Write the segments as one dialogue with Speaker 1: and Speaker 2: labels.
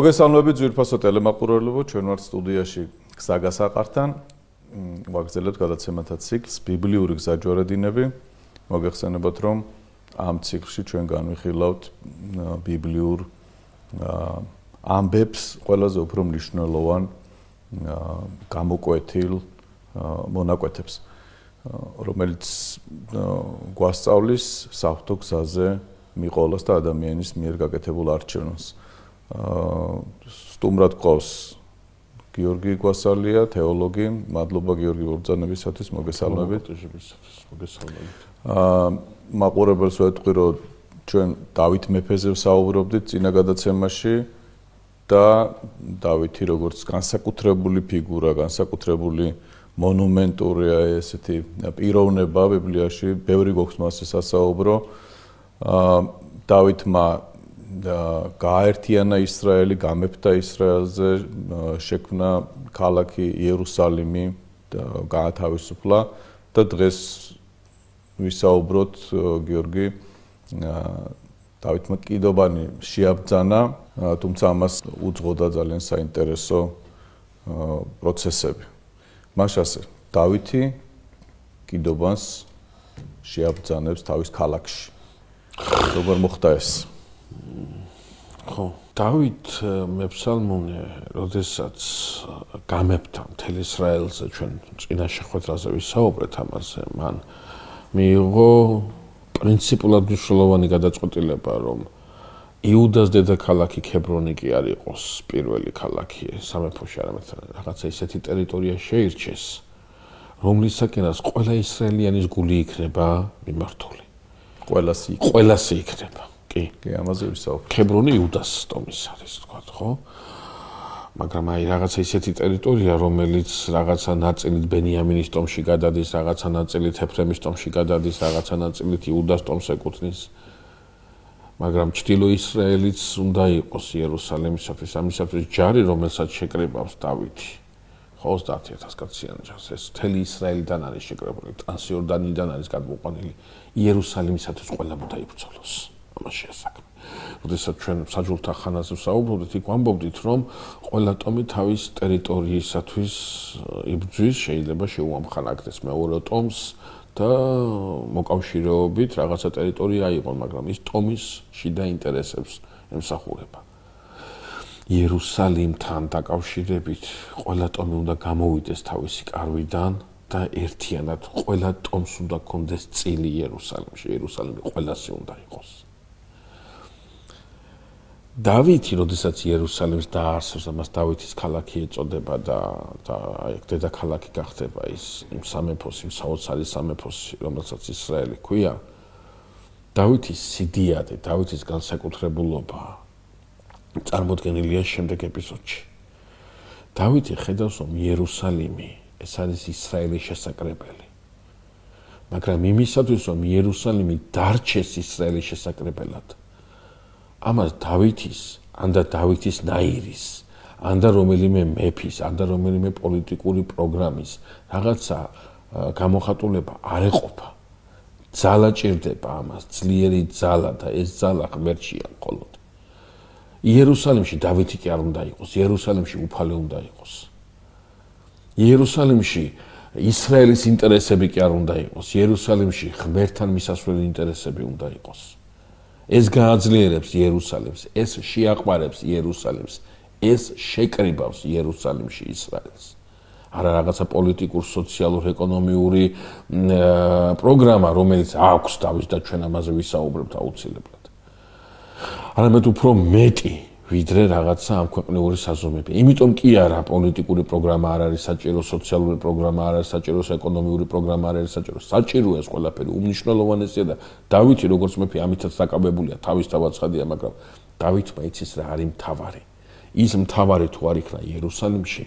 Speaker 1: მოგესალმებით ძვირფასო ტელემაყურებელო, ჩვენ ვართ სტუდიაში გზაგასაყართან. ვაგრძელებთ გადაცემათა ციკლს ბიბლიური გზაჯვარედინები. მოგეხსენებათ, რომ ამ ციკლში ჩვენ განვიხილავთ ბიბლიურ ამბებს, ყველაზე უფრო მნიშვნელოვან გამოკვეთილ მონაკვეთებს, რომელიც გვასწავლის საღვთო გზაზე მიყოლას და ადამიანის მიერ გაკეთებულ არჩევანს. სტუმრად ყავს გიორგი გვასალია, თეოლოგი. მადლობა გიორგი ბრძანებისათვის, მოგესალმებით.
Speaker 2: მოგესალმებით.
Speaker 1: მაყურებელს ვეთქვი, რომ ჩვენ დავით მეფეზე ვსაუბრობდით წინა გადაცემაში და დავითი როგორც განსაკუთრებული ფიგურა, განსაკუთრებული მონუმენტურია ესეთი პიროვნება ბიბლიაში, ბევრი გვაქვს მასზე სასაუბრო. დავითმა გააერთიანა ისრაელი, გამეფდა ისრაელზე, შექმნა ქალაქი იერუსალიმი და გაათავისუფლა და დღეს ვისაუბროთ გიორგი დავითმა კიდობანი შეაბრძანა, თუმცა ამას უძღოდა ძალიან საინტერესო პროცესები. მაშ ასე დავითი კიდობანს შეაბრძანებს თავის ქალაქში. როგორ მოხდა ეს?
Speaker 2: ხო, დავით მეფსალმუნე, როდესაც გამეფდა მთელ ისრაელზე, ჩვენ წინა შეხვედრაზე ვისაუბრეთ ამაზე, მან მიიღო პრინციპულად მნიშვნელოვანი გადაწყვეტილება, რომ იუდას დედაქალაქი ქებრონი კი არ იყოს პირველი ქალაქი სამეფოში, არამედ რაღაცა ისეთი ტერიტორია შეირჩეს, რომლისაკენაც ყველა ისრაელიანის გული იქნება მიმართული. ყველასი იქნება. კი,
Speaker 1: ამაზე ვისაუბრეთ.
Speaker 2: ქებრონი იუდას ტომის არის, თქვათ, ხო? მაგრამ აი რაღაცა ისეთი ტერიტორია, რომელიც რაღაცა ნაწილით ბენიამინის ტომში გადადის, რაღაცა ნაწილით ეფრემის ტომში გადადის, რაღაცა ნაწილით იუდას ტომს ეკუთვნის. მაგრამ ჩრდილო ისრაელიც უნდა იყოს იერუსალიმისათვის, ამისათვის ჯარი, რომელსაც შეკრებავს დავითი. 30,000 კაციანი ჯარს, ეს მთელი ისრაელიდან არის შეკრებილი, ტრანსიორდანიდან არის გადმოყვანილი, იერუსალიმისათვის ყველა უნდა იბრძოლოს. ამაშია საქმე. როდესაც ჩვენ საჯულთა ხანაზე ვსაუბრობდით, იქ ვამბობდით, რომ ყველა ტომი თავის ტერიტორიისათვის იბრძვის, შეიძლება შეუამხანაგდეს მეორე ტომს და მოკავშირეობით რაღაცა ტერიტორია აიღონ, მაგრამ ის ტომის შიდა ინტერესებს ემსახურება. იერუსალიმთან დაკავშირებით ყველა ტომი უნდა გამოვიდეს თავისი კარვიდან და ერთიანად ყველა ტომს უნდა კონდეს წილი იერუსალიმში, იერუსალიმი ყველასი უნდა იყოს. დავითი, როდესაც იერუსალიმს დაარსებს, ამას დავითის ქალაქი ეწოდება და აი დედაქალაქი გახდება ის იმ სამეფოს, იმ საოცარი სამეფოს, რომელსაც ისრაელი ქვია. დავითის სიდიადე, დავითის განსაკუთრებულობა წარმოდგენილია შემდეგ ეპიზოდში. დავითი ხედავს, რომ იერუსალიმი ეს არის ისრაელის შესაკრებელი. მაგრამ იმისათვის, რომ იერუსალიმი დარჩეს ისრაელის შესაკრებელად, ამას დავითის, ანდა დავითის ნაირის, ანდა რომელიმე მეფის, ანდა რომელიმე პოლიტიკური პროგრამის რაღაცა გამოხატულება არ ეყოფა. ძალა ჭირდება ამას, ძლიერი ძალა და ეს ძალა ღმერთშია მხოლოდ. იერუსალიმში დავითი კი არ უნდა იყოს, იერუსალიმში უფალი უნდა იყოს. იერუსალიმში ისრაელის ინტერესები კი არ უნდა იყოს, იერუსალიმში ღმერთთან მისასვლელი ინტერესები უნდა იყოს. ეს გააძლიერებს იერუსალიმს, ეს შეაყვარებს იერუსალიმს, ეს შეკრიბავს იერუსალიმში ისრაელს. არა რაღაცა პოლიტიკურ, სოციალურ, ეკონომიური პროგრამა, რომელიც აქვს დავის და ჩვენ ამაზე ვისაუბრებთ აუცილებლად. არამედ უფრო მეტი, ვიდრე რაღაცა ამ ქვეყნიური საზომები. იმიტომ კი არა პოლიტიკური პროგრამა არ არის საჭირო, სოციალური პროგრამა არ არის საჭირო, ეკონომიური პროგრამა არ არის საჭირო. საჭიროა ეს ყველაფერი, უმნიშვნელოვანესია და დავითი როგორც მეფე ამითაც დაკავებულია, თავისთავად ცხადია, მაგრამ დავითმა იცის რა არის მთავარი. ის მთავარი თუ არ იქნა იერუსალიმში,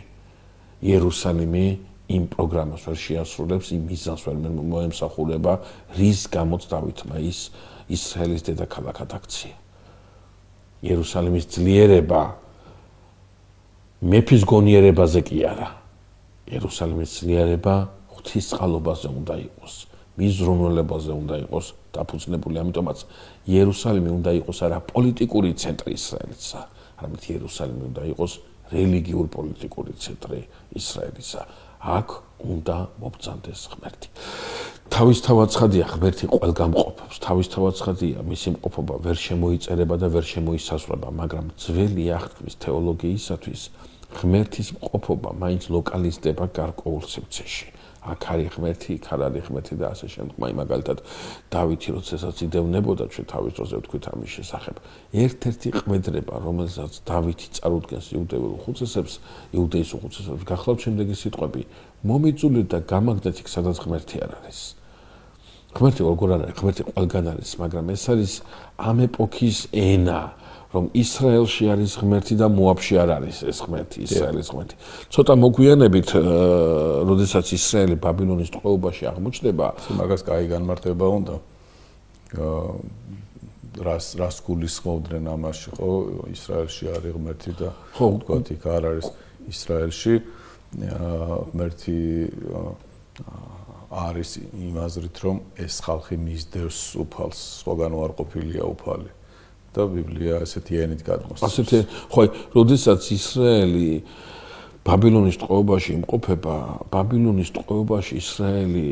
Speaker 2: იერუსალიმი იმ პროგრამას ვერ შეასრულებს, იმ მიზანს ვერ მოემსახურება, რის გამოც დავითმა ის ისრაელის დედაქალაქად აქცია. იერუსალიმის ძლიერება მეფის გონიერებაზე კი არა. იერუსალიმის ძლიერება ღვთისწყალობაზე უნდა იყოს, მის ზრუნველებაზე უნდა იყოს დაფუძნებული, ამიტომაც იერუსალიმი უნდა იყოს არა პოლიტიკური ცენტრი ისრაელისა, არამედ იერუსალიმი უნდა იყოს რელიგიურ პოლიტიკური ცენტრი ისრაელისა. აქ უნდა მობრძანდეს ღმერთი. თავისთავად ცხადია, ღმერთი ყველგან მყოფობს. თავისთავად ცხადია, მისი მყოფობა ვერ შემოიწერება და ვერ შემოისაზღვრება, მაგრამ ძველი აღთქმის თეოლოგიისათვის ღმერთის მყოფობა მაინც ლოკალიზდება გარკვეულ სივრცეში. აქ არის ღმერთი, იქ არ არის ღმერთი და ასე შემდგომ. მაგალითად, დავითი როდესაც იდევნებოდა ჩვენ თავის დროზე ვთქვით ამის შესახებ. ერთ-ერთი ყვედრება, რომელსაც დავითი წარუდგენს იუდეურ უხუცესებს, იუდეის უხუცესებს, გახლავთ შემდეგი სიტყვები: მომიწულეთ და გამაგდეთ იქ, სადაც ღმერთი არ არის. ღმერთი როგორ არ არის? ღმერთი ყველგან არის, მაგრამ ეს არის ამ ეპოქის ენა. რომ ისრაელში არის ღმერთი და მოაბში არ არის ეს ღმერთი, ისრაელის ღმერთი. ცოტა მოგვიანებით, როდესაც ისრაელი ბაბილონის ტყვეობაში აღმოჩნდება,
Speaker 1: მაგას კაი განმარტება უნდა. რას გულისხმობდნენ ამაში, ხო? ისრაელში არის ღმერთი და
Speaker 2: ხო,
Speaker 1: ვთქვათ, იქ არ არის ისრაელში ღმერთი არის იმ აზრით, რომ ეს ხალხი მისდევს უფალს, სხვაგან უარყოფილია უფალი. და ბიბლია ესეთი ენით გადმოსცემს.
Speaker 2: ასეთი, ხო, როდესაც ისრაელი ბაბილონის ტყვეობაში იმყოფება, ბაბილონის ტყვეობაში ისრაელი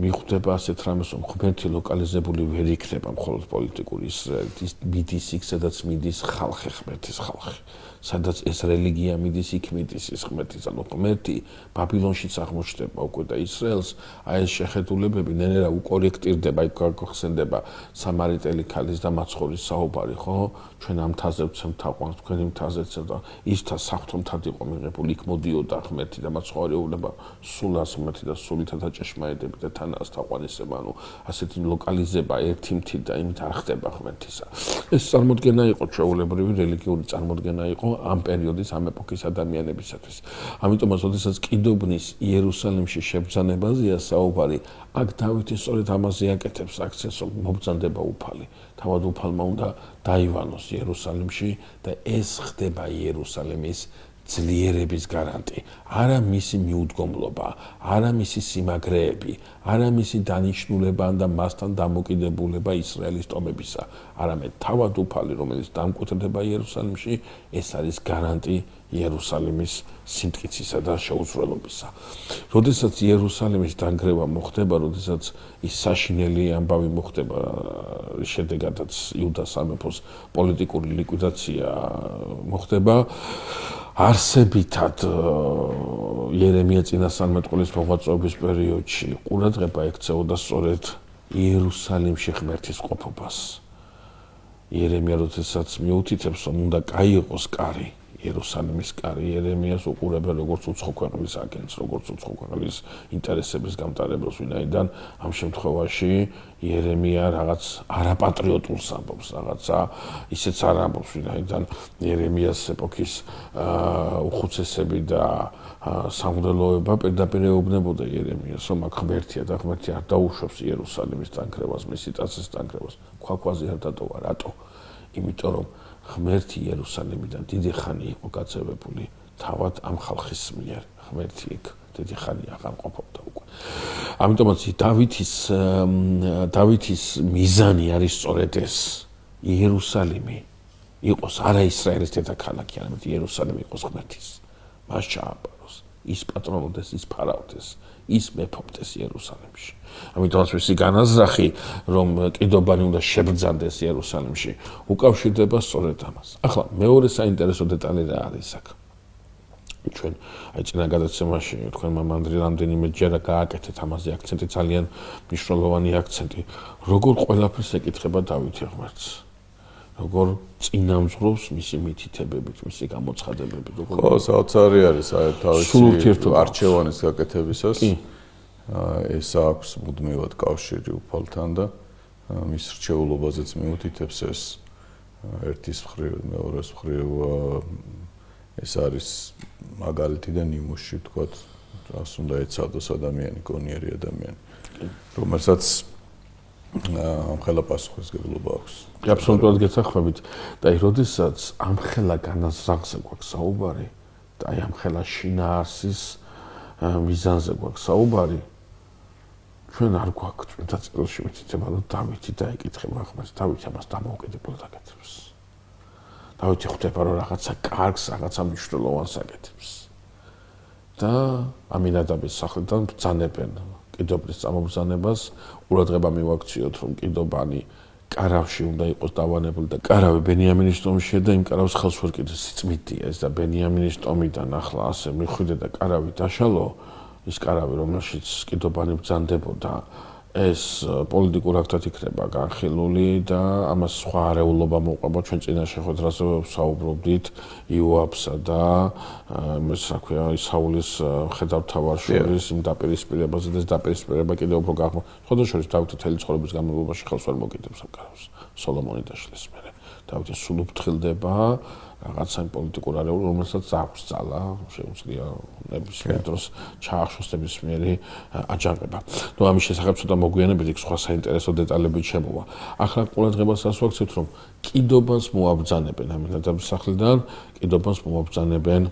Speaker 2: მიხვდება ასეთ რამეს, რომ ღმერთი ლოკალიზებული ვერ იქნება მხოლოდ პოლიტიკური ისრაელი, მიდის იქ, სადაც მიდის ხალხი, ღმერთის ხალხი. სადაც ეს რელიგია მიდის, იქ მიდის ის ღმერთის, ანუ ღმერთი ბაბილონშიც აღმოჩნდება უკვე და ისრაელს აი ეს შეხედულებები ნენერა უკორექტირდება, იქ გახსენდება სამარიტელი ქალის და მაცხოვრის საუბარი, ხო? ჩვენ ამ მთაზე ვცემთ თაყვანს, თქვენი მთაზე და ისთა საფრთხო მთად იყო მიღებული, იქ მოდიოდა ღმერთი და მაცხოვრებლობა სულას ღმერთი და სულითა და ჭეშმარიტებით და თანაც თაყვანისება, ანუ ასეთი ლოკალიზება ერთი მთით და იმით არ ხდება ღმერთისა. ეს წარმოდგენა იყო ჩვეულებრივი რელიგიური წარმოდგენა იყო ამ პერიოდის, ამ ეპოქის ადამიანებისათვის. ამიტომაც, როდესაც კიდობნის იერუსალიმში შებრძანებაზეა საუბარი, აქ დავითი სწორედ ამაზე აკეთებს აქცენტს, რომ მობრძანდება უფალი. თავად უფალმა უნდა დაივანოს იერუსალიმში და ეს ხდება იერუსალიმის ძლიერების გარანტი. არა მისი მიუდგომლობა, არა მისი სიმაგრეები, არა მისი დანიშნულება და მასთან დამოკიდებულება ისრაელის ტომებისა, არამედ თავად უფალი, რომელიც დამკვიდრდება იერუსალიმში, ეს არის გარანტი იერუსალიმის სიმტკიცისა და შეუცვლელობისა. როდესაც იერუსალიმის დანგრევა მოხდება, როდესაც ის საშინელი ამბავი მოხდება, შედეგადაც იუდას სამეფოს პოლიტიკური ლიკვიდაცია მოხდება, არსებითად იერემია წინასწარმეტყველის მოღვაწეობის პერიოდში ყურადღება ექცეოდა სწორედ იერუსალიმში ღმერთის ყოფობას. იერემია როდესაც მიუთითებს, რომ უნდა გაიყოს კარი, იერუსალიმის კარი, იერემიას უყურებდა როგორც უცხო ქვეყნის აგენტს, როგორც უცხო ქვეყნის ინტერესების გამტარებელს, ვინაიდან ამ შემთხვევაში იერემია რაღაც არაპატრიოტულს ამბობს, რაღაცა ისეც არ ამბობს, ვინაიდან იერემიას ეპოქის უხუცესები და სამღვდელოება პირდაპირ ეუბნებოდა იერემიას, რომ აქ ღმერთია და ღმერთი არ დაუშვებს იერუსალიმის დანგრევას, მისი ტაძრის დანგრევას. ქვაქვაზე არ დატოვა, რატო? იმიტომ რომ ღმერთი იერუსალიმიდან დიდი ხანი იყო გაწევებული თავად ამ ხალხის მიერ. ღმერთი იქ დიდი ხანი აღარ ყოფობდა უკვე. ამიტომაც დავითის მიზანი არის სწორედ ეს. იერუსალიმი იყოს არა ისრაელის დედაქალაქი, არამედ იერუსალიმი იყოს ღმერთის. მას ჩააბაროს, ის პატრონოდეს, ის ფარავდეს, ის მეფობდეს იერუსალიმში. ამიტომაც მისი განაზრახი, რომ კიდობანი უნდა შებრძანდეს იერუსალიმში, უკავშირდება სწორედ ამას. ახლა მეორე საინტერესო დეტალი რა არის აქ? ჩვენ აი წინა გადაცემაში თქვენმა მანდრი რამდენიმე ჯერ გააკეთეთ ამაზე აქცენტი, ძალიან მნიშვნელოვანი აქცენტი. როგორ ყველაფერს ეკითხება დავითი ღმერთს? როგორ წინამძღვრობს მისი მითითებებით, მისი გამოცხადებებით, როგორ
Speaker 1: ხო, საოცარი არის აი თავისი არჩევანის გაკეთებისას. ეს აქვს მუდმივად კავშირი უფალთან და მის რჩეულობაზეც მიუთითებს ეს ერთის მხრივ, მეორეს მხრივ ეს არის მაგალითი და ნიმუში, ვთქვათ, რას უნდა ეცადოს ადამიანი, გონიერი ადამიანი, რომელსაც ამხელა პასუხისმგებლობა აქვს.
Speaker 2: აბსოლუტურად გეთანხმებით. და აი, როდესაც ამხელა განაზრახზე გვაქვს საუბარი და აი ამხელა შინაარსის მიზანზე გვაქვს საუბარი, ჩვენ არ გვაქვს წმინდა წერილში მითითება, რომ დავითი დაეკითხება ღმერთს, დავითი ამას დამოუკიდებლად აკეთებს. დავითი ხვდება რომ რაღაცა კარგს, რაღაცა მნიშვნელოვანს აკეთებს. და ამინადაბის სახლიდან ბრძანებენ კიდობრის წამობრძანებას, ყურადღება მივაქციოთ რომ კიდობანი კარავში უნდა იყოს დავანებული და კარავი ბენიამინის ტომშია და იმ კარავს ხელს ვერ კიდეს სიწმიდია ეს და ბენიამინის ტომიდან ახლა ასე მიხვიდე და კარავი დაშალო ის კარავი რომელშიც კიდობანი ბრძანდებოდა ეს პოლიტიკურ აქტად იქნება განხილული და ამას სხვა არეულობა მოყვება ჩვენ წინაშე ხვედრაზე ვსაუბრობდით იოაბსა და ეს რა ქვია ისაულის ხედავთავარშორის იმ დაპირისპირებაზე და ეს დაპირისპირება კიდევ უფრო გახმა ხოდა შორის დავითი თელი ცხოვრების განმავლობაში ხელს ვერ მოკიდებს ამ კარავს სოლომონი დაშლის მერე დავითი სულ უფრთხილდება რაღაცა პოლიტიკურ არეულ რომელსაც აქვს ძალა შეუძლია ნებისმიერ დროს ჩაახშოს ნებისმიერი აჯანყება. ნუ ამის შესახებ ცოტა მოგვიანებით იქ სხვა საინტერესო დეტალები შემოვა. ახლა ყურადღებას ასვაქცევთ რომ კიდობას მოაბრძანებენ ამინადაბის სახლიდან, კიდობას მოაბრძანებენ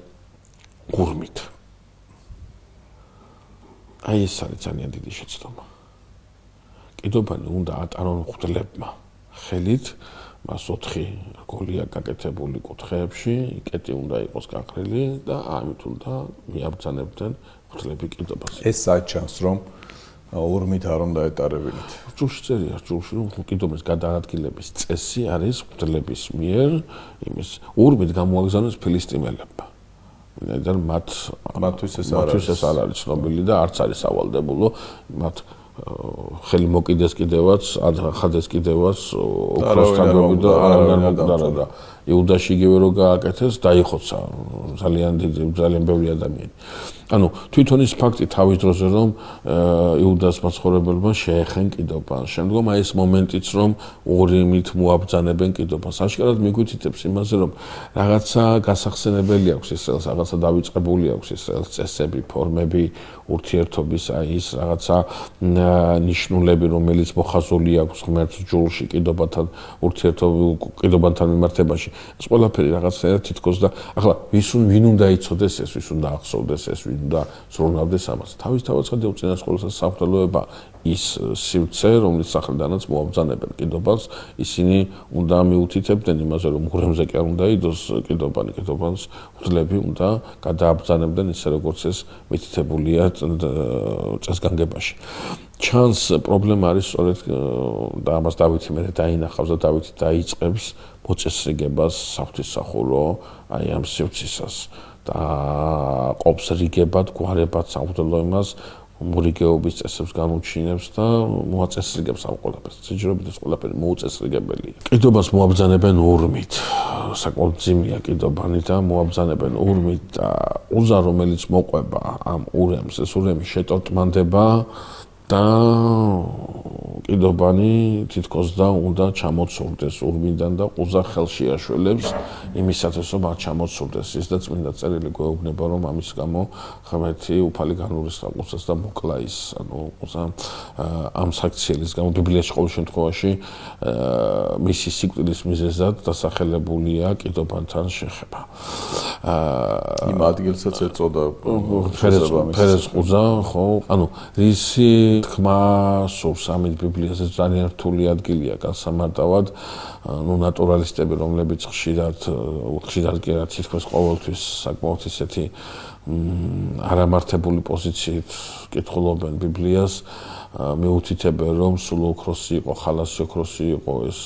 Speaker 2: გურმით. აი ეს არის ძალიან დიდი შეცდომა. კიდობანი უნდა ატარონ მღვდლებმა ხელით მას 4 გოლია გაკეთებული კუთხეებში, იკეტი უნდა იყოს გაყრილი და ამით უნდა მიაბრძანებდნენ მღვდლები კიდობას.
Speaker 1: ეს საჩანს რომ ურმით არ უნდა ეტარებინათ.
Speaker 2: ჯულში წერია, ჯულში რომ კიდობის გადაადგილების წესი არის მღვდლების მიერ, იმის ურმით გამოაგზავნეს ფილისტიმელებმა. ვინაიდან მათთვის ეს არ არის ცნობილი და არც არის სავალდებულო მათ ხელი მოკიდეს კიდევაც, ახადეს კიდევაც ოქროსთანები და არავინ და იუდაში იგივე რო გააკეთეს, დაიხოცა ძალიან ბევრი ადამიანი. ანუ თვითონ ის ფაქტი თავის დროზე რომ იუდას მაცხოვრებელმა შეეხენ კიდობას. შემდგომ აი ეს მომენტიც რომ ურიმით მოაბრძანებენ კიდობას. აშკარად მიგვითითებს იმაზე რომ რაღაცა გასახსენებელი აქვს ისრაელს, რაღაცა დავიწყებული აქვს ისრაელს წესები, ფორმები, ურთიერთობის აი ის რაღაცა ნიშნულები რომელიც მოხაზული აქვს ღმერთს ჯულში კიდობათან კიდობანთან მიმართებაში. ეს ყველაფერი რაღაცა თითქოს და ახლა ვინ უნდა იცოდეს ეს, ვის უნდა ახსოვდეს ეს, ვინ უნდა ზრუნავდეს ამას. თავისთავად ხედავ წინასწორებასა სამღვდელოება ის სივრცე, რომლის სახელიდანაც მოაბრძანებენ კიდობას, ისინი უნდა მიუთითებდნენ იმაზე, რომ მურემზე კი არ უნდა იდოს კიდობანი, კიდობას მღვდლები უნდა გადააბრძანებდნენ ისე როგორც ეს მითითებულია წესგანგებაში. ჩანს პრობლემა არის სწორედ და ამას დავითი მერე დაინახავს და დავითი დაიწყებს მოწესრიგებას საღვთისმსახურო აი ამ სივრცისას და ყოფს რიგებად, გვარებად სამღვდელო იმას მორიგეობის წესებს განუჩინებს და მოაწესრიგებს ამ ყველაფერს. სიჯრობით ეს ყველაფერი მოუწესრიგებელია. კიდობას მოაბრძანებენ ურმით. საკმაოდ ძიმია კიდობანი და მოაბრძანებენ ურმით და უზა რომელიც მოყვება ამ ურემს, ეს ურემი შეტოტმანდება და კიდობანი თითქოს და უნდა ჩამოცურდეს ურმიდან და უზა ხელში აშველებს იმისათვის რომ არ ჩამოცურდეს ის და წმინდა წერილი გვეუბნება რომ ამის გამო ღმერთი უფალი განურისხა ყუზას და მოკლა ის ანუ ყუზა ამ საქციელის გამო ბიბლიაში ყოველ შემთხვევაში მისი სიკვდილის მიზეზად დასახელებულია კიდობანთან შეხება.
Speaker 1: იმ ადგილსაც ეწოდა
Speaker 2: ფერეს ყუზა, ხო? ანუ ისი თქმა სურს ამით ბიბლიაზე ძალიან რთული ადგილია გასამარტავად ნუ ნატურალისტები რომლებიც ხშირად კი არა თითქოს ყოველთვის საკმაოდ ისეთი არამართებული პოზიციით კითხულობენ ბიბლიას მიუთითებენ რომ სულ ოქროსი იყო, ხალასი ოქროსი იყო ეს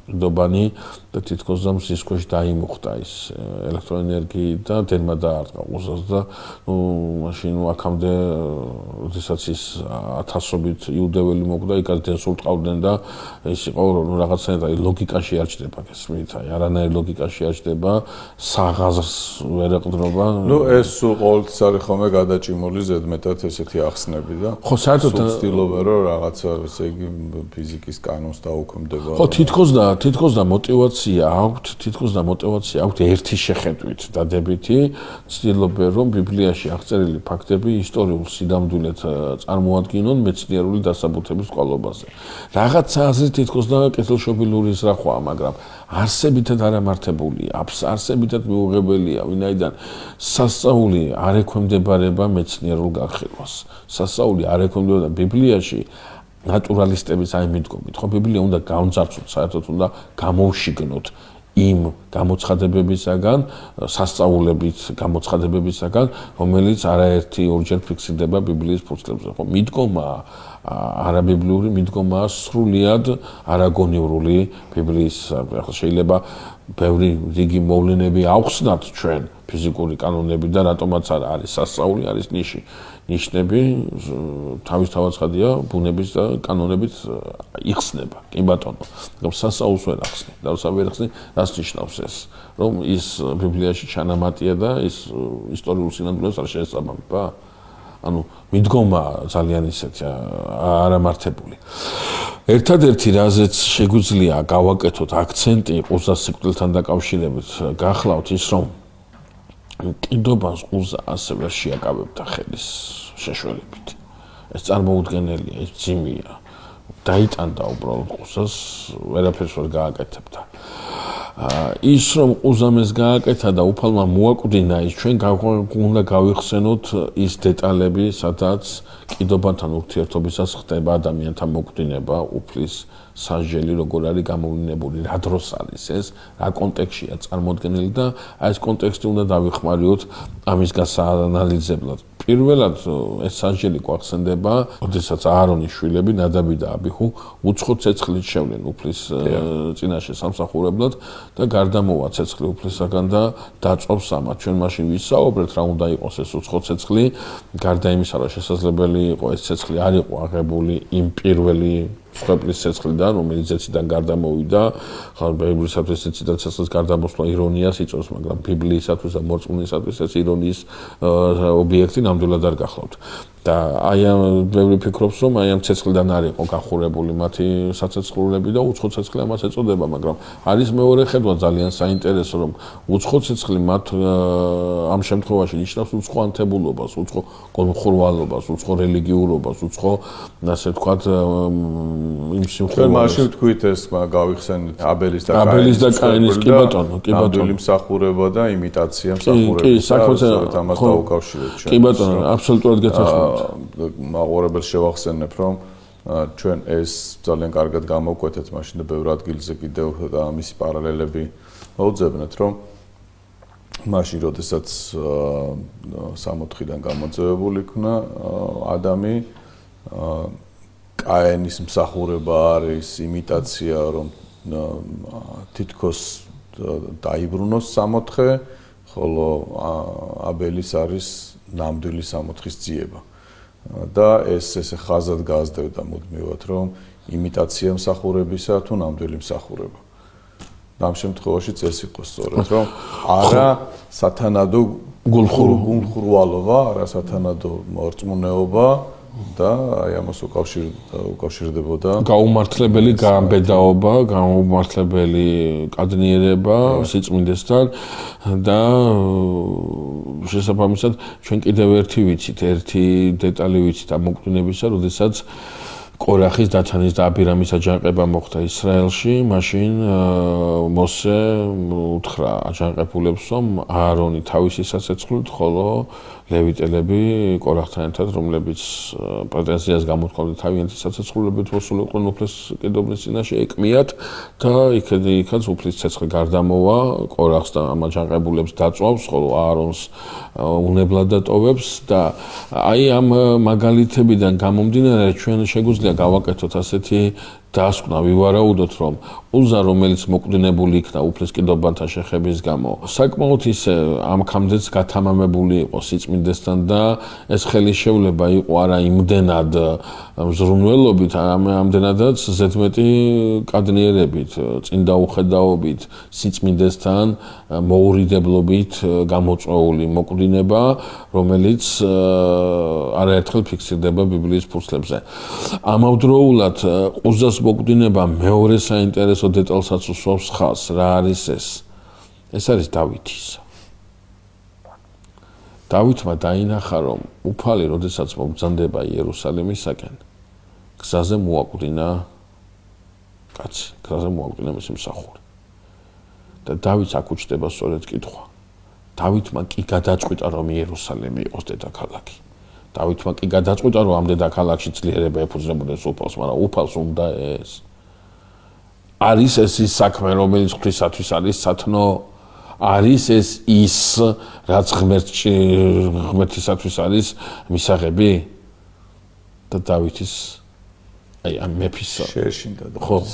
Speaker 2: კიდობანი და თითქოს და მზის ქვეშ დაიმუხტა ის ელექტროენერგიით და დენმა დაარტყა ყუზას და ნუ მაშინ აქამდე როდესაც ის ათასობით იუდეველი მოკვდა იქაც დენს ურტყავდნენ და ის იყო რომ რაღაცნაირად ლოგიკაში არ ჩდება გესმით აი არანაირ ლოგიკაში არ ჩდება საღაზრს ვერ ეყდრობა
Speaker 1: ნუ ეს სულ ყოველთვის არის ხოლმე გადაჭიმული ზედმეტად ესეთი ახსნები და
Speaker 2: ხო საერთოდ
Speaker 1: ცდილობენ რომ რაღაცა ესე იგი ფიზიკის კანონს დაუქმდება
Speaker 2: ხო თითქოს და мотивация აქვს ერთი შეხედვით დადებითი ცდილობენ რომ ბიბლიაში აღწერილი ფაქტები ისტორიულ სიდამდვილედ წარმოადგინონ მეცნიერული დასაბუთების წყალობაზე რაღაცა აზრით თითქოს და კეთილშობილური ზრახვაა მაგრამ არსებითად არამართებულია არსებითად მიუღებელია ვინაიდან სასწაული არ ექვემდებარება მეცნიერულ განხილვას სასწაული არ ექვემდებარება ბიბლიაში ნატურალისტების აი მიდგომით, ხო ბიბლია უნდა გაუნძარცოთ, საერთოდ უნდა გამოვშიგნოთ იმ გამოცხადებებისაგან, სასწაულებით გამოცხადებებისაგან, რომელიც არაერთი ორჯერ ფიქსირდება ბიბლიის ფურცლებზე. ხო, მიდგომა არაბიბლიური მიდგომაა სრულიად არაგონიურული ბიბლიის. ახლა შეიძლება ბევრი რიგი მოვლენები ავხსნათ ჩვენ ფიზიკური კანონები და რატომაც არის სასწაული, არის ნიშნები, თავისთავად ცხადია, ბუნების და კანონებით იხსნება. კი ბატონო, სასწაულს ვერ ახსნი. და როცა ვერ ახსნი, რას ნიშნავს ეს? რომ ის ბიბლიაში ჩანამატია და ის ისტორიულ სინამდვილეს არ შეესაბამება? ანუ მიდგომა ძალიან ისეთი არამართებული. ერთადერთი რაზეც შეგვიძლია გავაკეთოთ აქცენტი ყუზას სიკვდილთან დაკავშირებით, გახლავთ ის, რომ კიდობას ყუზა ასევე შეაკავებდა ხელის შეშველებით. ეს წარმოუდგენელია, ეს ძიმია. დაიტანდა უბრალოდ ყუზას, ვერაფერს ვერ გააკეთებდა. ის რომ ყუზამ ეს გააკეთა და უფალმა მოაკვდინა, ის ჩვენ უნდა გავიხსენოთ ის დეტალები, სადაც კიდობათან ურთიერთობისას ხდება ადამიანთა მოკვდინება, უფლის სასჯელი როგორ არის გამოვლინებული, რა დროს არის ეს, რა კონტექსტშია წარმოდგენილი და აი ეს კონტექსტი უნდა დავიხმარიოთ ამის გასაანალიზებლად. პირველად ეს სასჯელი გვახსენდება, როდესაც აარონის შვილები ნადაბი და აბიჰუ უცხო ცეცხლით შევლენ უფლის წინაშე სამსახურებლად და გარდამოვა ცეცხლი უფლისაგან და დაწვავს ამათ. ჩვენ მაშინ ვისაუბრეთ, რა უნდა იყოს ეს უცხო ცეცხლი, გარდა იმისა, რომ შესაძლებელი იყო ეს ცეცხლი არ იყო აღებული იმ პირველი სხვებლის ცეცხლიდან, რომელიც ეციდან გარდამოვიდა, ხარ ბიბლიისათვის ეციდან ცეცხლის გარდამოსვლა ირონიას იწვევს, მაგრამ ბიბლიისათვის და მორწმუნეისათვის ეს ირონიის ობიექტი ნამდვილად არ გახლავთ. და აი ამ ბევრი ფიქრობს, რომ აი ამ ცეცხლიდან არ იყო გახურებული მათი საცეცხლურები და უცხო ცეცხლი ამას ეწოდება, მაგრამ არის მეორე ხედვა ძალიან საინტერესო, რომ უცხო ცეცხლი მათ ამ შემთხვევაში ნიშნავს უცხო ანთებულობას, უცხო გულმხურვალობას, უცხო რელიგიურობას, უცხო, ასე ვთქვათ, იმ სიმხურვალეს.
Speaker 1: მაშინ ვთქვით ეს გავიხსენით აბელის და
Speaker 2: კაინის, კი ბატონო, კი ბატონო.
Speaker 1: ნამდვილი მსახურება და იმიტაცია მსახურება.
Speaker 2: კი, საქმეზე
Speaker 1: ამას დავუკავშირეთ ჩვენ.
Speaker 2: კი ბატონო, აბსოლუტურად გეთანხმებით.
Speaker 1: მაყურებელს შევახსენებ, რომ ჩვენ ეს ძალიან კარგად გამოვკვეთეთ, მაშინ და ბევრ ადგილზე კიდევ და მისი პარალელები მოვძებნეთ, რომ მაშინ როდესაც 60-დან გამოძევებული იქნა ადამი, კაენის მსახურება არის იმიტაცია, რომ თითქოს დაიბრუნოს 60-ხე, ხოლო აბელის არის ნამდვილი 60-ხის ძიება. და ესე ხაზად გააზრდა მუდმივად, რომ იმიტაცია მსახურებისა თუ ნამდვილი მსახურება. ამ შემთხვევაშიც ეს იყო სწორად, რომ არა სათანადო გულხურვალობა, არა სათანადო მორწმუნეობა და აი ამას უკავშირდებოდა
Speaker 2: გაუმართლებელი გამბედაობა, გაუმართლებელი კადნიერება სიწმინდესთან და შესაბამისად ჩვენ კიდევ ერთი დეტალი ვიცით ამ მოკვდინებისა, როდესაც კორახის, დათანის და აბირამის აჯანყება მოხდა ისრაელში, მაშინ მოსე უთხრა აჯანყებულებს, რომ აარონი თავისი საცეცხლით, ხოლო ლევიტელები კორახთან ერთად, რომლებიც პრეტენზიას გამოთქვამდნენ თავიანთი საცეცხლებით, მოსულიყვნენ უფლის კიდობნის წინაშე, ეკმიათ და იქაც უფლის ცეცხლი გარდამოვა, კორახს და ამ აჯანყებულებს დაწვავს, ხოლო აარონს უნებლად დატოვებს და აი ამ მაგალითებიდან გამომდინარე ჩვენ შეგვიძლია გავაკეთოთ ასეთი დასკვნა, ვივარაუდოთ, რომ ყუზა, რომელიც მოკვდინებული იქნა უფლის კიდობანთან შეხების გამო, საკმაოდ ისე ამქამდეც გათამამებული იყო სიწმინდესთან და ეს ხელისშევლება იყო არა იმდენად მზრუნველობით, ამდენადაც ზედმეტი კადნიერებით, წინ დაუხედაობით, სიწმინდესთან მოურიდებლობით გამოწვეული მოკვდინება, რომელიც არაერთხელ ფიქსირდება ბიბლიის ფურცლებზე. ამავდროულად ყუზას მოკვდინება მეორე საინტერესო დეტალსაც უსვამს ხაზს, რა არის ეს? ეს არის დავითის. დავითმა დაინახა, რომ უფალი, როდესაც მობრძანდება იერუსალიმისაკენ, გზაზე მოაკვდინა კაცი, გზაზე მოაკვდინა მისი მსახური. და დავითს აქ უჩნდება სწორედ კითხვა. დავითმა კი გადაწყვიტა, რომ იერუსალიმი იყოს დედაქალაქი. დავითმა კი გადაწყვიტა რომ ამდენ დაქალაქში ძლიერება ეფუძნებოდეს უფალს, მაგრამ უფალს უნდა ეს არის ეს ის საქმე, რომელიც ღვთისათვის არის სათნო, არის ეს ის რაც ღმერთისათვის არის მისაღები და დავითის აი ამ მეფის
Speaker 1: შეეშინდა და
Speaker 2: ხო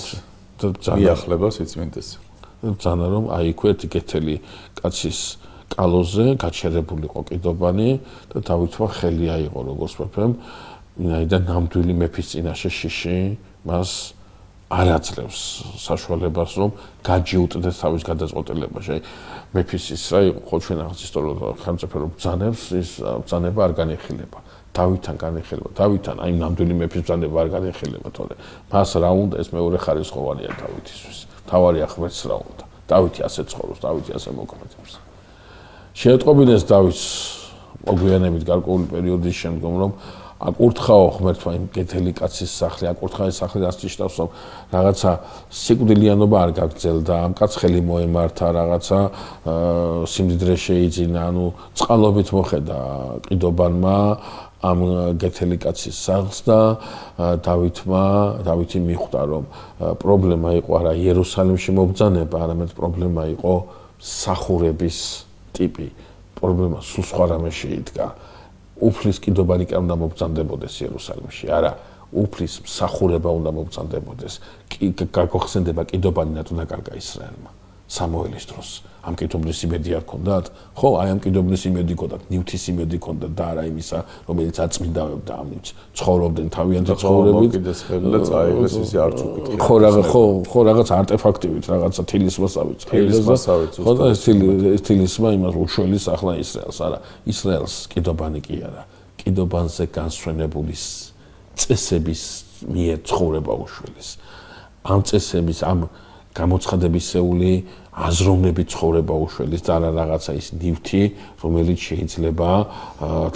Speaker 1: მიახლება სიწმინდეს.
Speaker 2: ძანა რომ აი ქვეთ კეთილი კაცის კალოზე გაჩერებულიყო კიდობანი და დავითმა ხელი აიღო როგორც მეფემ, ვინაიდან ნამდვილი მეფის წინაშე შიში მას არ აძლევს საშუალებას რომ გაჯიუტდეს თავის გადაწყვეტილებაში. მეფის ის რა იყო ხო ჩვენ ახალ ისტორიულ ხელმწიფერო ბრძანებს ის ბრძანება არ განეხილება. დავითთან განეხილება. დავითთან აი ნამდვილი მეფის ბრძანება არ განეხილება, თორე მას რა უნდა ეს მეორე ხარისხოვანია დავითისთვის. თავარია ღმერთს რა უნდა. დავითი ასე ცხოვრობს, დავითი ასე მოქმედებს. შეეტყობინეს დავითს მოგვიანებით გარკვეული პერიოდის შემდგომ რომ აკურთხაო ღმერთმა იმ კეთილი კაცის სახლი, აკურთხა ეს სახლი რაც ნიშნავს რომ რაღაცა სიკვდილიანობა არ გაგრძელდა, ამ კაცს ხელი მოემართა, რაღაცა სიმდიდრე შეიძინა, ანუ წყალობით მოხედა კიდობანმა ამ კეთილი კაცის სახლს და დავითი მიხვდა რომ პრობლემა იყო არა იერუსალიმში მობრძანება, არამედ პრობლემა იყო სახურების ტიპი, პრობლემა სულ სხვა რამეში იდგა. უფლის კიდობანი კი უნდა მობრძანდებოდეს იერუსალიმში, არა, უფლის მსახურება უნდა მობრძანდებოდეს. გაგახსენდება კიდობანი რატო დაკარგა ისრაელმა სამუელის დროს. ამ კიდობნის იმედი არ ქონდათ? ხო, აი ამ კიდობნის იმედი ქონდათ, ნივთის იმედი ქონდათ და არა იმისა, რომელიც აწმინდავებდა ამით. ცხოვრობდნენ თავიანთი ცხოვრებით.
Speaker 1: მოკიდეს ხელი და წაიღეს ისე არც უკითხე.
Speaker 2: ხო, რაღაც არტეფაქტივით, რაღაცა თილისმასავით. ხო და ეს თილისმა იმას უშველის ახლა ისრაელს, არა, ისრაელს კიდობანი კი არა. კიდობანზე განსვენებული წესების მიერ ცხოვრება უშველის. ამ წესების, ამ გამოცხადებისეული აზროვნებით ცხოვრება უშველის და არა რაღაცა ის ნივთი, რომელიც შეიძლება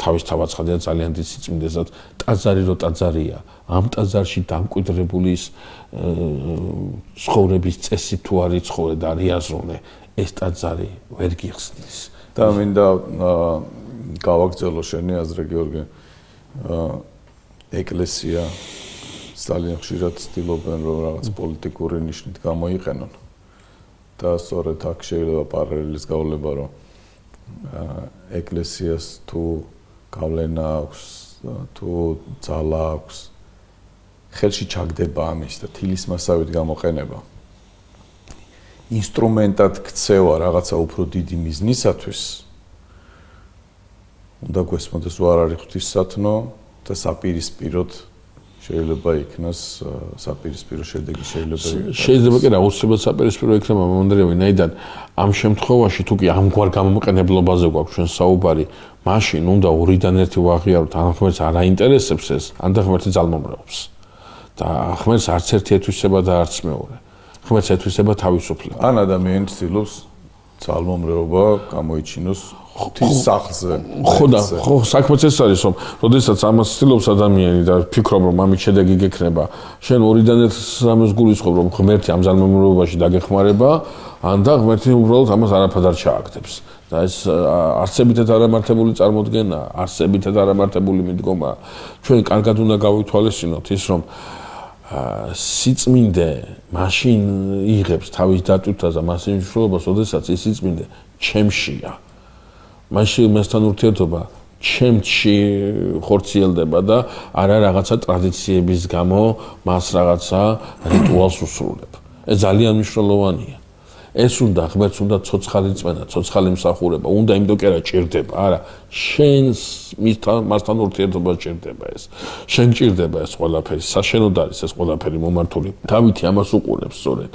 Speaker 2: თავის თავაცხადია ძალიან დიდ სიწმინდესად. ტაძარი რო ტაძარია, ამ ტაძარში დამკვიდრებული ცხოვრების წესი თუ არის ცხოვრე და არის აზროვნე, ეს ტაძარი ვერ გიხსნის.
Speaker 1: და მინდა გავაგრძელო შენი აზრი, გიორგი. ეკლესია ძალიან ხშირად ცდილობენ რომ რაღაც პოლიტიკური ნიშნით გამოიყენონ. და სწორედ აქ შეიძლება პარალელის გავლება რომ ეკლესიას თუ გავლენა აქვს, თუ ძალა აქვს, ხელში ჩაგდება ამის და თილისმასავით გამოყენება. ინსტრუმენტად ქცევა რაღაცა უფრო დიდი მიზნისათვის უნდა გვესმოდეს რომ არ არის ღვთისსათნო და საპირისპიროდ შეიძლება იქნას საპირისპირო შედეგი
Speaker 2: შეიძლება კი რა უცებად საპირისპირო იქნება მომდევნო ვინაიდან ამ შემთხვევაში თუ კი ამგვარ გამომყენებლობაზე გვაქვს ჩვენ საუბარი მაშინ უნდა ორიდან ერთი ვაღიაროთ ან ღმერთს არ აინტერესებს ეს ან და ღმერთი ძალმომრეობს და ღმერთს არც ერთი ეთვისება და არც მეორე ღმერთს ეთვისება თავისუფლება
Speaker 1: ან ადამიანი ცდილობს ძალმომრეობა გამოიჩინოს ღვთის სახლზე.
Speaker 2: ხო, საქმეც ეს არის, რომ როდესაც ამას ცდილობს ადამიანი და ფიქრობ, რომ ამით შედეგი გექნება, შენ ორიდან ერთ რამეს გულისხმობ, რომ ღმერთი ამ ძალმომრეობაში დაგეხმარება, ან და ღმერთი უბრალოდ ამას არაფერ არ ჩააგდებს. და ეს არსებითად არამართებული წარმოდგენა, არსებითად არამართებული მიდგომა. ჩვენ კარგად უნდა გავითვალისწინოთ ის, რომ სიწმინდე მაშინ იღებს თავის დატვირთვას და მასის მნიშვნელობას, როდესაც ის სიწმინდე ჩემშია. მაშინ მასთან ურთიერთობა ჩემში ხორციელდება და არა რაღაცა ტრადიციების გამო მას რაღაცა რიტუალს უსრულებ. ეს ძალიან მნიშვნელოვანია. ეს უნდა ღმერთს უნდა ცოცხალი წმენა, ცოცხალი მსახურება, უნდა იმიტომ კი არა ჭირდება, არა, შენს მასთან ურთიერთობა ჭირდება ეს. შენ ჭირდება ეს ყველაფერი, საშენოდ არის ეს ყველაფერი მომართული. დავითი ამას უყურებს სწორედ.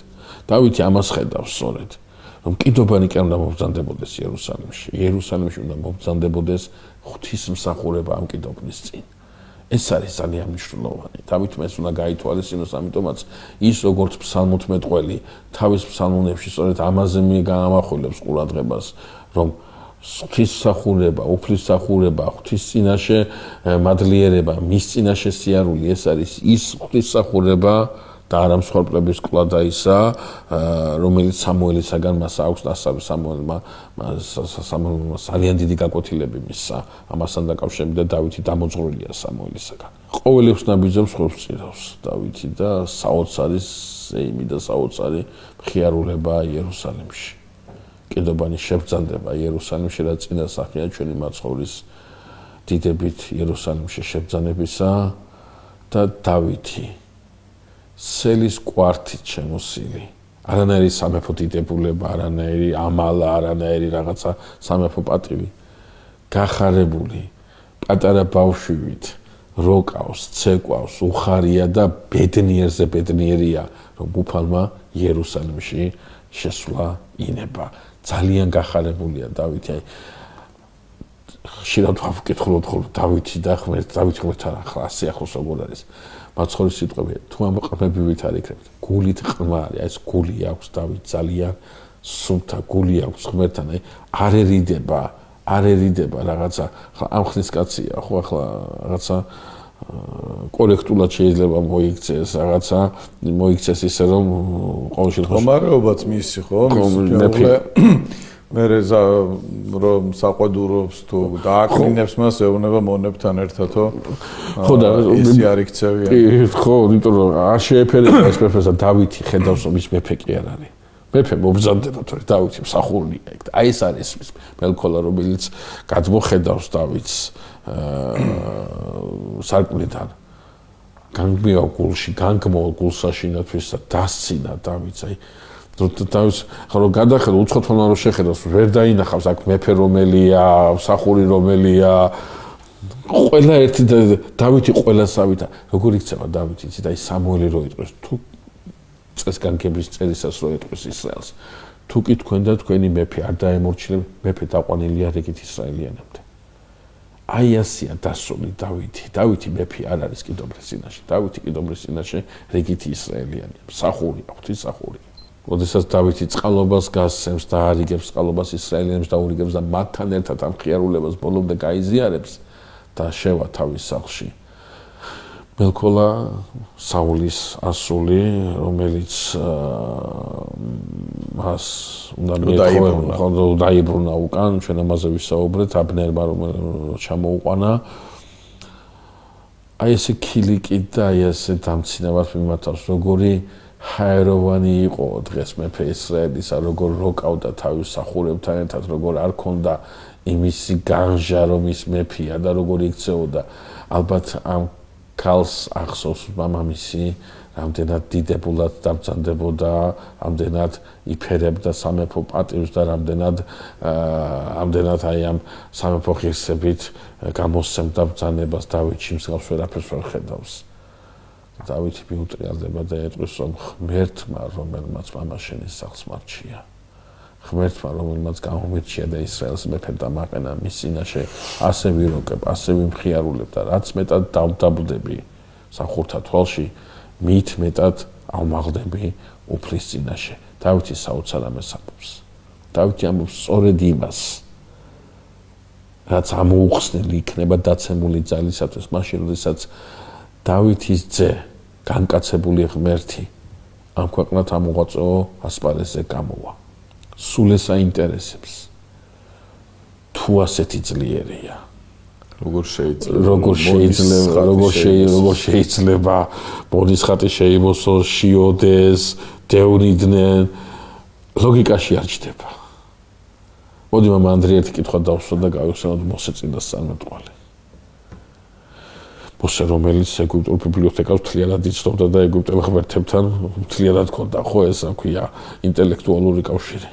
Speaker 2: დავითი ამას ხედავს სწორედ. რომ კიდობანი კი უნდა მობრძანდებოდეს იერუსალიმში. იერუსალიმში უნდა მობრძანდებოდეს ღვთისმსახურება ამ კიდობნის წინ. ეს არის ძალიან მნიშვნელოვანი. დავითმა ეს უნდა გაითვალისწინოს, ამიტომაც ის როგორც ფსალმუთმეტყველი თავის ფსალმუნებში სწორედ ამაზე გაამახვილებს ყურადღებას, რომ ღვთისმსახურება, უფლისმსახურება, ღვთის წინაშე მადლიერება, მის წინაშე სიარული, ეს არის ის ღვთისმსახურება და არა მსხვერპლების კვლავ და ისა, რომელიც სამუელისაგან მას აქვს დასავლეთ სამუელმა ძალიან დიდი გაკვეთილები მისცა ამასთან დაკავშირებით და დავითი დამოძღვრილია სამუელისაგან. ყოველებს ნაბიჯებს ხობს წირავს დავითი და საოცარი ზეიმი და საოცარი მხიარულება იერუსალიმში. კიდობანი შებრძანდება იერუსალიმში, რაც წინა სახეა ჩვენი მაცხოვრის დიდებით იერუსალიმში შებრძანებისა და დავითი სელის კვართით შემოსილი. არანაირი სამეფო დიდებულება, არანაირი ამალა, არანაირი რაღაცა სამეფო პატივი. გახარებული პატარა ბავშვივით როკავს, ცეკვავს, უხარია და ბედნიერზე ბედნიერია, რომ უფალმა იერუსალიმში შესვლა ინება. ძალიან გახარებულია დავითი. ხშირად ვაფკითხულობთ ხოლმე დავითი და ღმერთთან ახლა ასე ახლოს როგორ არის. მაცხოვრის სიტყვები თუ ამ ყრმებივით არ იქნებით. გულით ყრმარი, ეს გული აქვს დავით ძალიან სულთა გული აქვს ღმერთთან, არ ერიდება რაღაცა. ამ ხნის კაცია, ხო ახლა რაღაცა კორექტულად შეიძლება მოიქცეს ისე რომ ყოველ შემთხვევაში
Speaker 1: მდგომარეობაც მისი ხო მე რომ საყვედურობს თუ დააკრინებს მას ეუბნება მონებთან ერთადო ხო და ისი არ იქცევია
Speaker 2: ხო იმიტომ რომ არ შეეფერება ეს მეფეს და დავითი ხედავს რომ ის მეფე კი არ არის მეფე მობრძანდება თორე დავითი მსახურია იქ და აი ეს არის მელქოლა რომელიც გადმოხედავს დავითს სარკმლიდან განგმივა გულში განგმო გულსაშინათვის და დასცინა დავითს აი დავითს ხო გადახედო უცხოთმა რომ შეხედავს ვერ დაინახავს აქ მეფე რომელია მსახური რომელია ყველა ერთი დავითი ყველასავითა როგორ იქცევა დავითი იცით აი სამუელი რო იტყვის თუ წესგანგების წერისას რო იტყვის ისრაელს თუ კი თქვენ და თქვენი მეფე არ დაემორჩილებ მეფე დაყვანილია რიგით ისრაელიანებთან აი ასია დასული დავითი მეფე არ არის კიდობრის წინაშე დავითი კიდობრის წინაშე რიგით ისრაელიანია მსახური აქვს ისახური ოდესაც დავითი წყალობას გასცემს და არიგებს წყალობას ისრაელიანებს და ურიგებს და მათთან ერთად ამ ხიარულებას ბოლომდე გაიზიარებს და შევა თავის სახლში მელქოლა საულის ასული რომელიც მას უნდა დაიბრუნა უკან ჩვენ ამაზე ვისაუბრეთ აბნერმა რომელიც ჩამოუყვანა აი ესე ქილიკი და აი ესე დამცინავად მიმართავს როგორი ჰაეროვანი იყო დღეს მეფე ისრაელისა როგორ როკავდა თავის სახურებთან ერთად როგორ არ ქონდა იმისი განჟა რომ ის მეფეა და როგორ იქცეოდა ალბათ ამ ქალს ახსოვს მამამისი რამდენად დიდებულად დაბრძანდებოდა ამდენად იფერებდა სამეფო პატივს და რამდენად აი ამ სამეფო ღირსებით გამოსცემდა ბრძანებას დავითში მსგავს ვერაფერს ვერ ხედავს დავითი მიუტრიალდება და ეტყვის რომ ღმერთმა რომელმაც მამაშენის სახლს მარჩია ღმერთმა რომელმაც გამომირჩია და ისრაელს მეფედ დამაყენა მის წინაშე ასე ვიროკებ ასე ვიმხიარულებ და რაც მეტად დავდაბლდები სახურთა თვალში მით მეტად ავმაღლდები უფლის წინაშე დავითი საოცარ ამას ამბობს დავითი ამბობს სწორედ იმას რაც ამოუხსნელი იქნება დაცემული ძალისათვის მაშინ როდესაც დავითის ძე განკაცებული ღმერთი ამ ქვეყნად ამოღვაწეო ასპარეზზე გამოვა სულ ეს აინტერესებს თუ ასეთი ძლიერია როგორ შეიძლება ბონის ხატი შეიმოსოს შიოდეს დევნიდნენ ლოგიკაში არ ჩდება მოდი მამა ანდრია ერთი კითხვა დავსვა და გავიხსენოთ მოსე წინას წარმატყვალი მოსე რომელიც ეგვიპტურ ბიბლიოთეკას მთლიანად იცნობდა და ეგვიპტელ ღმერთებთან მთლიანად ჰქონდა ხო ეს რა ქვია ინტელექტუალური კავშირი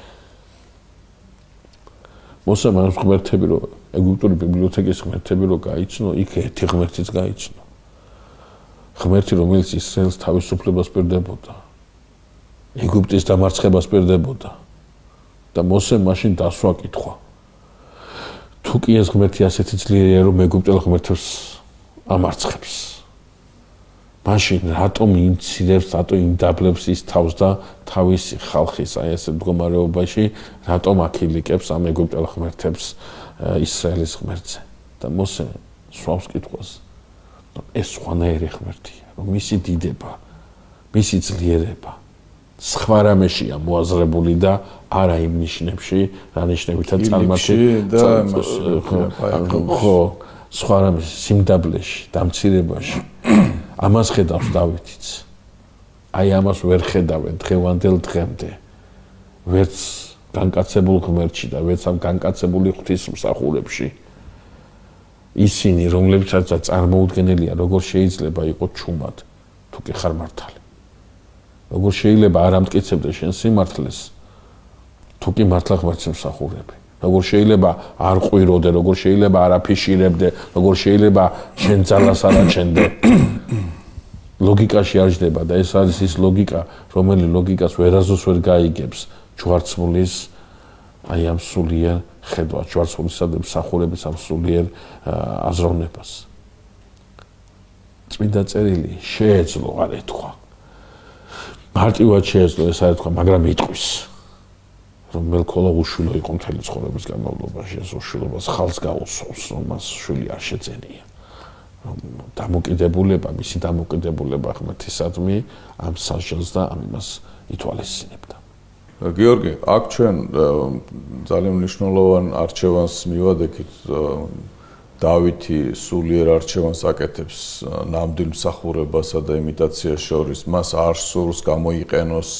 Speaker 2: მოსე მას ღმერთები რო ეგვიპტური ბიბლიოთეკის ღმერთები რო გაიცნო იქ ერთი ღმერთიც გაიცნო ღმერთი რომელიც ისრაელს თავისუფლებას პირდებოდა ეგვიპტის დამარცხებას პირდებოდა და მოსე მაშინ დასვა კითხვა თუ კი ეს ღმერთი ასეთი ძლიერია რომ ეგვიპტელ ღმერთებს ამარცხებს მაშინ რატომ იმცირებს რატომ იმდაბლებს ის თავს და თავისი ხალხის აი ესე მდგომარეობაში რატომ აქილიკებს ამ ეგვიპტელ ღმერთებს ისრაელის ღმერთზე და მოსე სვავს კითხვას ეს სხვანაირი ღმერთია რომ მისი დიდება მისი ძლიერება სხვა რამეშია მოაზრებული და არა იმ ნიშნებში, რა ნიშნებითაც წარმართი
Speaker 1: და
Speaker 2: ხო, სხვა რამეში, სიმდაბლეში, დამცირებაში. ამას ხედავს დავითიც. აი ამას ვერ ხედავენ დღევანდელ დღემდე. ვერც განკაცებულ ღმერთში და ვერც ამ განკაცებული ღვთისმსახურებში. ისინი, რომლებსაც წარმოუდგენელია, როგორ შეიძლება იყოს ჩუმად, თუ კი ხარ მართალი. როგორ შეიძლება არ ამტკიცებდეს შენ სიმართლეს, თუ კი მართლა ღმერთს მსახურები. როგორ შეიძლება არ ყვიროდე, როგორ შეიძლება არ აფიშირებდე, როგორ შეიძლება შენ ძალას არ აჩენდე. ლოგიკაში არ ჯდება და ეს არის ის ლოგიკა, რომელიც ლოგიკას ვერაზოს ვერ გაიგებს ჯვარცმულის აი ამ სულიერ ხედვა, ჯვარცმულისა და მსახურების ამ სულიერ აზროვნებას. წმინდა წერილი შეეძლო არ ეთქვა. მარტივად შეეძლო ეს არ ეთქვა, მაგრამ იტყვის. რომ მელქოლა უშვილო იყო მთელი ცხოვრების განმავლობაში, ეს უშვილობას ხალხს გაუსვავს, რომ მას შვილი არ შეძენია. დამოკიდებულება, მისი დამოკიდებულება ღმერთისადმი ამ სასჯელს და ამ იმას ითვალისწინებდა.
Speaker 1: გიორგი, აქ ჩვენ ძალიან მნიშვნელოვან არჩევანს მივადექით. დავითი სულიერ არჩევანს აკეთებს ნამდვილ მსახურებასა და იმიტაციას შორის. მას არ სურს გამოიყენოს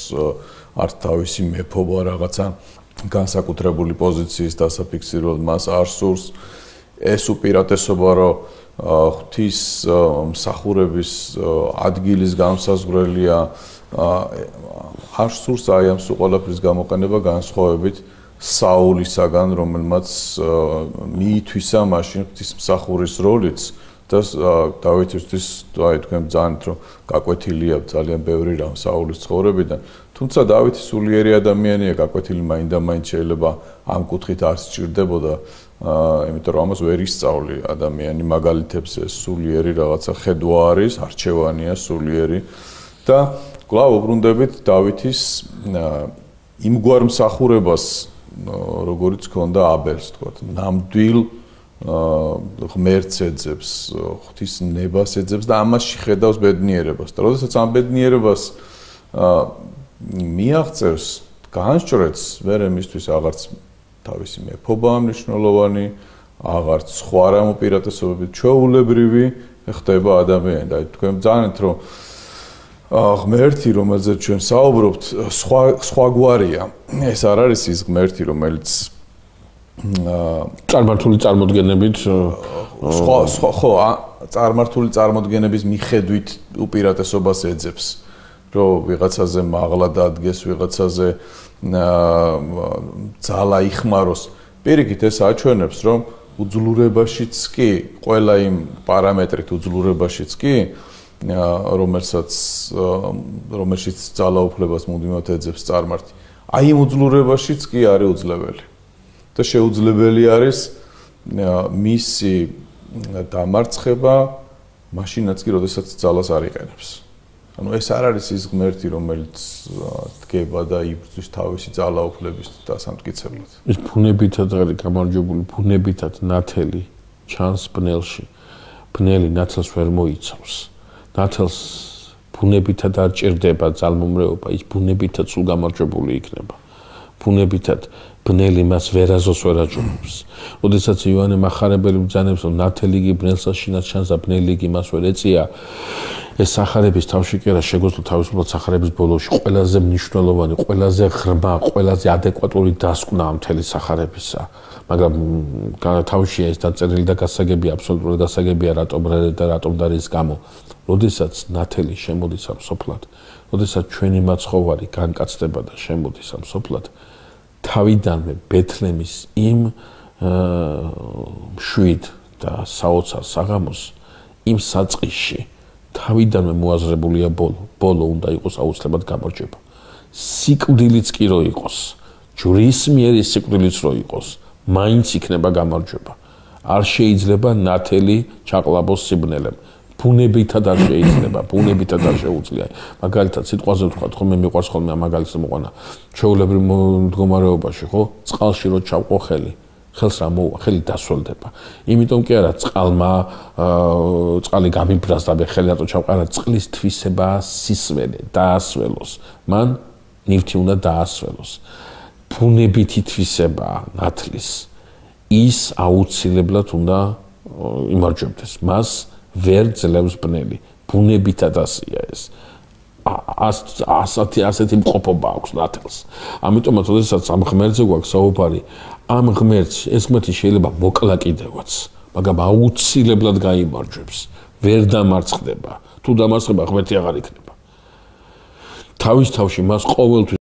Speaker 1: არც თავისი მეფობა რაღაცა განსაკუთრებული პოზიციის დასაფიქსირებლად, მას არ სურს ეს უპირატესობა, რომ ღვთის მსახურების ადგილის განსაზღვრელია, არ სურს აი ამ სულ გამოყენება განსხვავებით საულისაგან, რომელმაც მიითვისა მაშინ ღვთისმსახურის როლიც და დავითისთვის აი თქვენ ბრძანეთ, რომ გაკვეთილია ძალიან ბევრი რამ საულის ცხოვრებიდან. თუმცა დავითი სულიერი ადამიანია, გაკვეთილი მაინდა-მაინც შეიძლება ამ კუთხით არ სჭირდებოდა, იმიტომ რომ ამას ვერ ისწავლი ადამიანი მაგალითებს, ეს სულიერი რაღაცა ხედვა არის, არჩევანია სულიერი და კვლავ უბრუნდებით დავითის იმგვარ მსახურებას, როგორიც ჰქონდა აბელს, თქვათ, ნამდვილ ღმერთს ეძებს, ღვთის ნებას ეძებს და ამაში ხედავს ბედნიერებას. და როდესაც ამ ბედნიერებას მიაღწევს, განსჭრեց, მერე მისთვის აღარც თავისი მეფობა მნიშვნელოვანი, აღარც სხვა რამ უპირატესობებით ჩვეულებრივი ხდება ადამიანი. და თქვენ ბრძანეთ, რომ ღმერთი, რომელზეც ჩვენ საუბრობთ, სხვაგვარია. ეს არ არის ის ღმერთი, რომელიც
Speaker 2: წარმართული წარმოდგენებით
Speaker 1: ხო, წარმართული წარმოდგენების მიხედვით უპირატესობას ეძებს, რომ ვიღაცაზე მაღლა დადგეს, ვიღაცაზე ძალა იხმაროს. პირიქით ეს აჩვენებს, რომ უძლურებაშიც კი, ყველა იმ პარამეტრით უძლურებაშიც კი, რომელშიც ძალაუფლებას მუდმივად ეძებს წარმართი. აი იმ უძლურებაშიც კი არის უძლებელი. და შეუძლებელი არის მისი დამარცხება მაშინაც კი, როდესაც ძალას არ იყენებს. ანუ ეს არ არის ის ღმერთი, რომელიც დგება და იბრძვის თავისი ძალაუფლების დასამტკიცებლად.
Speaker 2: ის ბუნებითად არის გამარჯვებული, ბუნებითად ნათელი ჩანს ბნელში. ბნელი ნათელს ვერ მოიცავს. ნათელს ბუნებითად არ ჭირდება ძალმომრეობა, ის ბუნებითად სულ გამარჯვებული იქნება. ბუნებითად ბნელი მას ვერაზოს ვერ აჯობებს. როდესაც იოანე მახარებელი ბრძანებს, რომ ნათელი იგი ბნელსა შინაც ჩანს და ბნელი იგი მას ვერ ეწია, ეს სახარების თავში კი არა, შეგვეძლო თავისუფლად სახარების ბოლოში ყველაზე მნიშვნელოვანი, ყველაზე ღრმა, ყველაზე ადეკვატური დასკვნა ამ მთელი სახარებისა. მაგრამ თავშია ეს დაწერილი და გასაგებია, აბსოლუტურად გასაგებია, რატომ და რატომ და რის გამო. როდესაც ნათელი შემოდის ამ სოფლად, როდესაც ჩვენი მაცხოვარი განკაცდება და შემოდის ამ სოფლად, თავიდანვე ბეთლემის იმ მშვიდ და საოცარ საღამოს, იმ საწყისში თავიდანვე მოაზრებულია ბოლო უნდა იყოს აუცილებლად გამარჯვება. სიკვდილიც კი რო იყოს, ჯვრისმიერი სიკვდილიც რო იყოს, მაინც იქნება გამარჯვება. არ შეიძლება ნათელი ჩაყლაბოს სიბნელემ. ბუნებითად არ შეიძლება, ბუნებითად არ შეუძლია. მაგალითად, სიტყვაზე ვთქვათ, ხო მე მიყვარს ხოლმე ამ მაგალითს მოყვანა. ჩვეულებრივ მდგომარეობაში, ხო, წყალში რო ჩავყო ხელი, ხელს რა მოუვა, ხელი დასველდება. იმიტომ კი არა წყალმა წყალი გამიბრას და ხელი რატო ჩავყარა, წყლის თვისება სისვენე დაასველოს. მან ნივთი უნდა დაასველოს. ბუნებითი თვისება ნათლის ის აუცილებლად უნდა იმარჯვებდეს. მას ვერ ძლევს ბნელი. ბუნებითად ასია ეს. ასეთი მყოფობა აქვს ნათელს. ამიტომაც როდესაც ამ ღმერთზე გვაქვს საუბარი, ამ ღმერთს ეს ღმერთი შეიძლება მოკლა კიდევაც, მაგრამ აუცილებლად გაიმარჯვებს. ვერ დამარცხდება. თუ დამარცხება ღმერთი აღარ იქნება. თავის თავში მას ყოველთვის